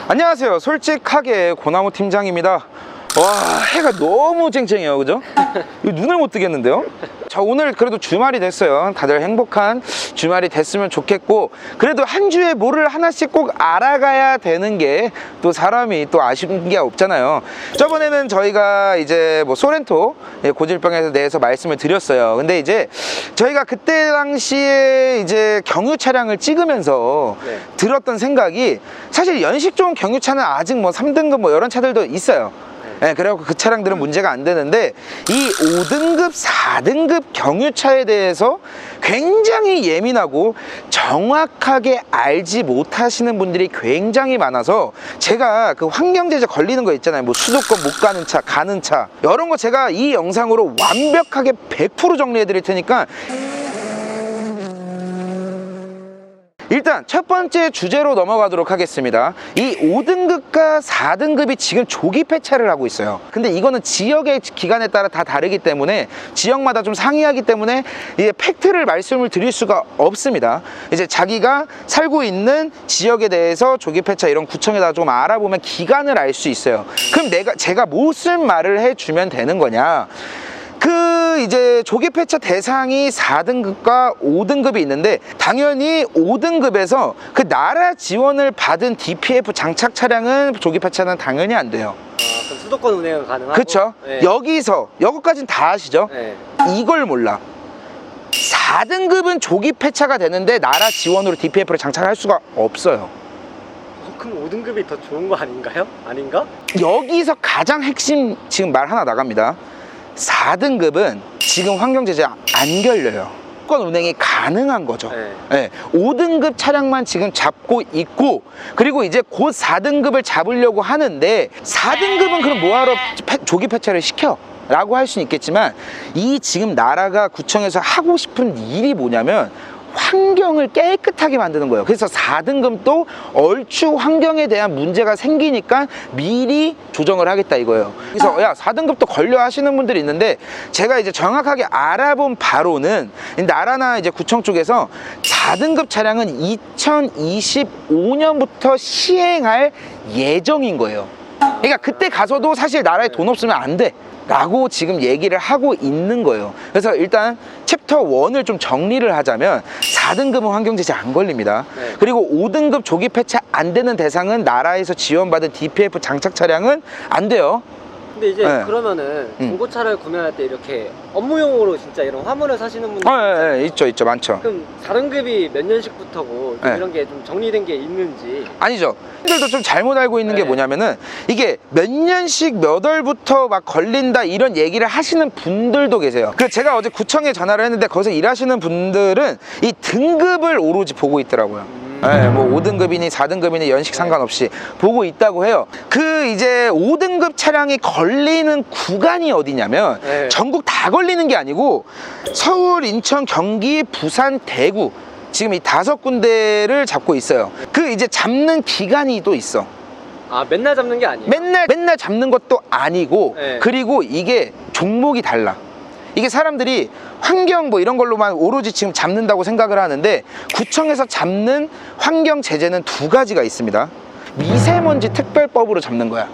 안녕하세요. 솔직하게 고나무 팀장입니다. 와, 해가 너무 쨍쨍해요, 그죠? 이거 눈을 못 뜨겠는데요? 자, 오늘 그래도 주말이 됐어요. 다들 행복한 주말이 됐으면 좋겠고, 그래도 한 주에 뭐를 하나씩 꼭 알아가야 되는 게 또 사람이 또 아쉬운 게 없잖아요. 저번에는 저희가 이제 뭐 소렌토 고질병에 대해서 말씀을 드렸어요. 근데 이제 저희가 그때 당시에 이제 경유 차량을 찍으면서 들었던 생각이, 사실 연식 좋은 경유차는 아직 뭐 3등급 뭐 이런 차들도 있어요. 네, 그래갖고 그 차량들은 문제가 안 되는데, 이 5등급, 4등급 경유차에 대해서 굉장히 예민하고 정확하게 알지 못하시는 분들이 굉장히 많아서, 제가 그 환경제재 걸리는 거 있잖아요. 뭐 수도권 못 가는 차, 가는 차, 이런 거 제가 이 영상으로 완벽하게 100% 정리해 드릴 테니까, 일단 첫 번째 주제로 넘어가도록 하겠습니다. 이 5등급과 4등급이 지금 조기 폐차를 하고 있어요. 근데 이거는 지역의 기간에 따라 다 다르기 때문에, 지역마다 좀 상이하기 때문에 이제 팩트를 말씀을 드릴 수가 없습니다. 이제 자기가 살고 있는 지역에 대해서 조기 폐차 이런 구청에다가 좀 알아보면 기간을 알 수 있어요. 그럼 제가 무슨 말을 해주면 되는 거냐? 이제 조기 폐차 대상이 4등급과 5등급이 있는데, 당연히 5등급에서 그 나라 지원을 받은 DPF 장착 차량은 조기 폐차는 당연히 안 돼요. 그럼 수도권 운행은 가능하고? 그렇죠. 네. 여기까지는 다 아시죠? 네. 이걸 몰라. 4등급은 조기 폐차가 되는데 나라 지원으로 DPF를 장착할 수가 없어요. 그럼 5등급이 더 좋은 거 아닌가요? 아닌가? 여기서 가장 핵심 지금 말 하나 나갑니다. 4등급은 지금 환경제재 안 걸려요. 수도권 운행이 가능한 거죠. 네. 5등급 차량만 지금 잡고 있고, 그리고 이제 곧 4등급을 잡으려고 하는데, 4등급은 그럼 뭐하러 조기 폐차를 시켜? 라고 할 수는 있겠지만, 이 지금 나라가 구청에서 하고 싶은 일이 뭐냐면 환경을 깨끗하게 만드는 거예요. 그래서 4등급도 얼추 환경에 대한 문제가 생기니까 미리 조정을 하겠다 이거예요. 그래서 야, 4등급도 걸려 하시는 분들이 있는데, 제가 이제 정확하게 알아본 바로는 나라나 이제 구청 쪽에서 4등급 차량은 2025년부터 시행할 예정인 거예요. 그러니까 그때 가서도 사실 나라에 돈 없으면 안 돼 라고 지금 얘기를 하고 있는 거예요. 그래서 일단 챕터 1을 좀 정리를 하자면, 4등급은 환경제재 안 걸립니다. 그리고 5등급 조기 폐차 안 되는 대상은 나라에서 지원받은 DPF 장착 차량은 안 돼요. 근데 이제 그러면은 중고차를 구매할 때 이렇게 업무용으로 진짜 이런 화물을 사시는 분들 있죠, 많죠. 그럼 4등급이 몇 년식부터고 이런 게 좀 정리된 게 있는지. 아니죠. 분들도 좀 잘못 알고 있는 게 뭐냐면은, 이게 몇 년씩 몇 월부터 막 걸린다 이런 얘기를 하시는 분들도 계세요. 그래서 제가 어제 구청에 전화를 했는데, 거기서 일하시는 분들은 이 등급을 오로지 보고 있더라고요. 뭐 5등급이니 4등급이니 연식 상관없이 보고 있다고 해요. 이제 5등급 차량이 걸리는 구간이 어디냐면, 전국 다 걸리는 게 아니고 서울, 인천, 경기, 부산, 대구, 지금 이 5군데를 잡고 있어요. 이제 잡는 기간이 또 있어. 아, 맨날 잡는 게 아니에요? 맨날 잡는 것도 아니고, 그리고 이게 종목이 달라. 이게 사람들이 환경 뭐 이런 걸로만 오로지 지금 잡는다고 생각을 하는데, 구청에서 잡는 환경 제재는 2가지가 있습니다. 미세먼지 특별법으로 잡는 거야.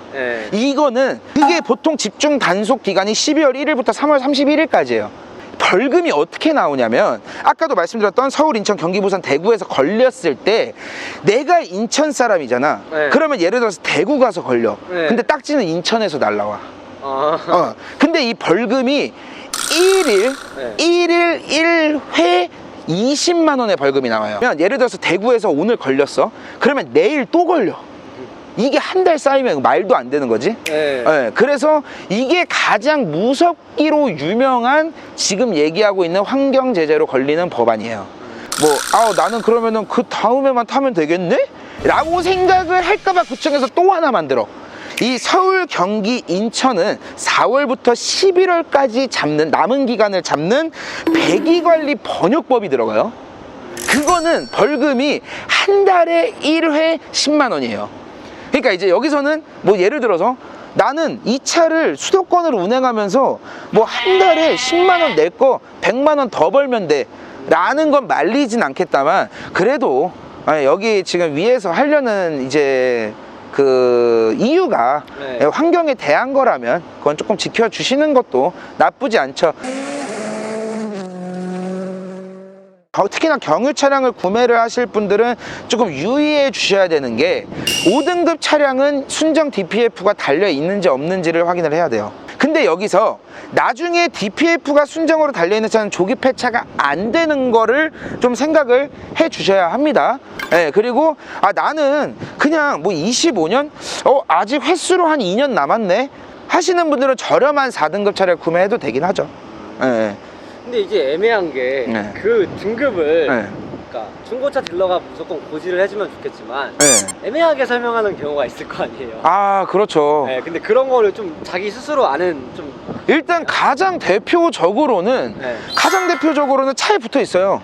이거는 그게 보통 집중 단속 기간이 12월 1일부터 3월 31일까지예요. 벌금이 어떻게 나오냐면, 아까도 말씀드렸던 서울, 인천, 경기, 부산, 대구에서 걸렸을 때, 내가 인천 사람이잖아. 그러면 예를 들어서 대구 가서 걸려. 근데 딱지는 인천에서 날라와. 근데 이 벌금이 1일 1회 20만 원의 벌금이 나와요. 예를 들어서 대구에서 오늘 걸렸어. 그러면 내일 또 걸려. 이게 한 달 쌓이면 말도 안 되는 거지. 그래서 이게 가장 무섭기로 유명한 지금 얘기하고 있는 환경제재로 걸리는 법안이에요. 나는 그러면은 그 다음에만 타면 되겠네? 라고 생각을 할까봐 구청에서 또 하나 만들어. 이 서울, 경기, 인천은 4월부터 11월까지 잡는, 남은 기간을 잡는 배기관리 번역법이 들어가요. 그거는 벌금이 한 달에 1회 10만 원이에요. 그러니까 이제 여기서는 뭐 예를 들어서 나는 이 차를 수도권으로 운행하면서 뭐 한 달에 10만 원 낼 거 100만 원 더 벌면 돼 라는 건 말리진 않겠다만, 그래도 여기 지금 위에서 하려는 이제 그 이유가 네. 환경에 대한 거라면 그건 조금 지켜주시는 것도 나쁘지 않죠. 특히나 경유 차량을 구매를 하실 분들은 조금 유의해 주셔야 되는 게 5등급 차량은 순정 DPF가 달려 있는지 없는지를 확인을 해야 돼요. 근데 여기서 나중에 DPF가 순정으로 달려있는 차는 조기 폐차가 안 되는 거를 좀 생각을 해 주셔야 합니다. 네, 그리고 나는 그냥 뭐 25년? 아직 횟수로 한 2년 남았네? 하시는 분들은 저렴한 4등급 차량을 구매해도 되긴 하죠. 네. 근데 이게 애매한 게 네. 그 등급을 네. 그러니까 중고차 딜러가 무조건 고지를 해주면 좋겠지만 네. 애매하게 설명하는 경우가 있을 거 아니에요. 그렇죠. 네, 근데 그런 거를 좀 자기 스스로 아는 좀 일단 가장 대표적으로는 차에 붙어 있어요.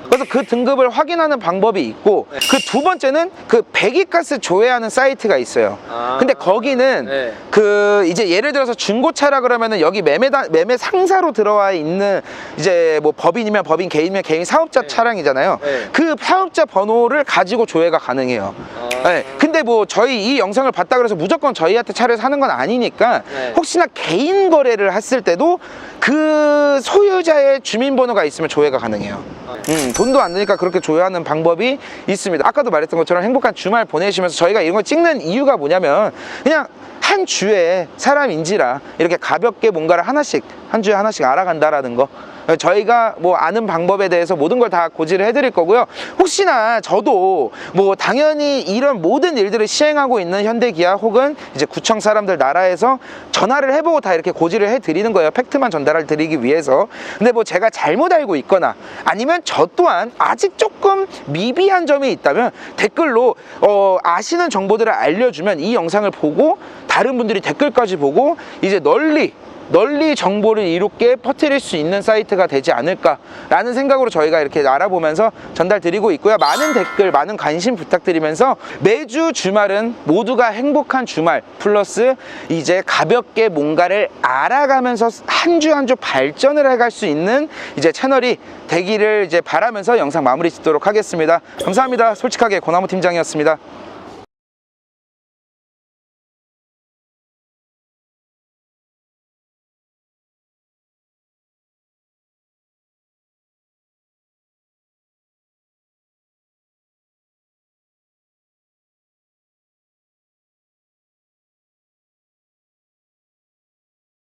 그래서 그 등급을 확인하는 방법이 있고, 네. 그 두 번째는 그 배기가스 조회하는 사이트가 있어요. 근데 거기는 네. 그 이제 예를 들어서 중고차라 그러면은 여기 매매 상사로 들어와 있는 이제 뭐 법인이면 법인, 개인이면 개인 사업자 네. 차량이잖아요. 네. 그 사업자 번호를 가지고 조회가 가능해요. 네. 근데 뭐 저희 이 영상을 봤다 그래서 무조건 저희한테 차를 사는 건 아니니까 네. 혹시나 개인 거래를 했을 때도 그 소유자의 주민번호가 있으면 조회가 가능해요. 돈도 안 드니까 그렇게 조회하는 방법이 있습니다. 아까도 말했던 것처럼 행복한 주말 보내시면서 저희가 이런 걸 찍는 이유가 뭐냐면 그냥 한 주에 사람인지라 이렇게 가볍게 뭔가를 하나씩 한 주에 하나씩 알아간다라는 거, 저희가 뭐 아는 방법에 대해서 모든 걸 다 고지를 해드릴 거고요. 혹시나 저도 뭐 당연히 이런 모든 일들을 시행하고 있는 현대기아 혹은 이제 구청 사람들 나라에서 전화를 해보고 다 이렇게 고지를 해드리는 거예요. 팩트만 전달을 드리기 위해서. 근데 뭐 제가 잘못 알고 있거나 아니면 저 또한 아직 조금 미비한 점이 있다면 댓글로 아시는 정보들을 알려주면 이 영상을 보고 다른 분들이 댓글까지 보고 이제 널리 정보를 이롭게 퍼뜨릴 수 있는 사이트가 되지 않을까라는 생각으로 저희가 이렇게 알아보면서 전달드리고 있고요. 많은 댓글, 많은 관심 부탁드리면서 매주 주말은 모두가 행복한 주말 플러스 이제 가볍게 뭔가를 알아가면서 한 주 한 주 발전을 해갈 수 있는 이제 채널이 되기를 이제 바라면서 영상 마무리 짓도록 하겠습니다. 감사합니다. 솔직하게 고나무 팀장이었습니다.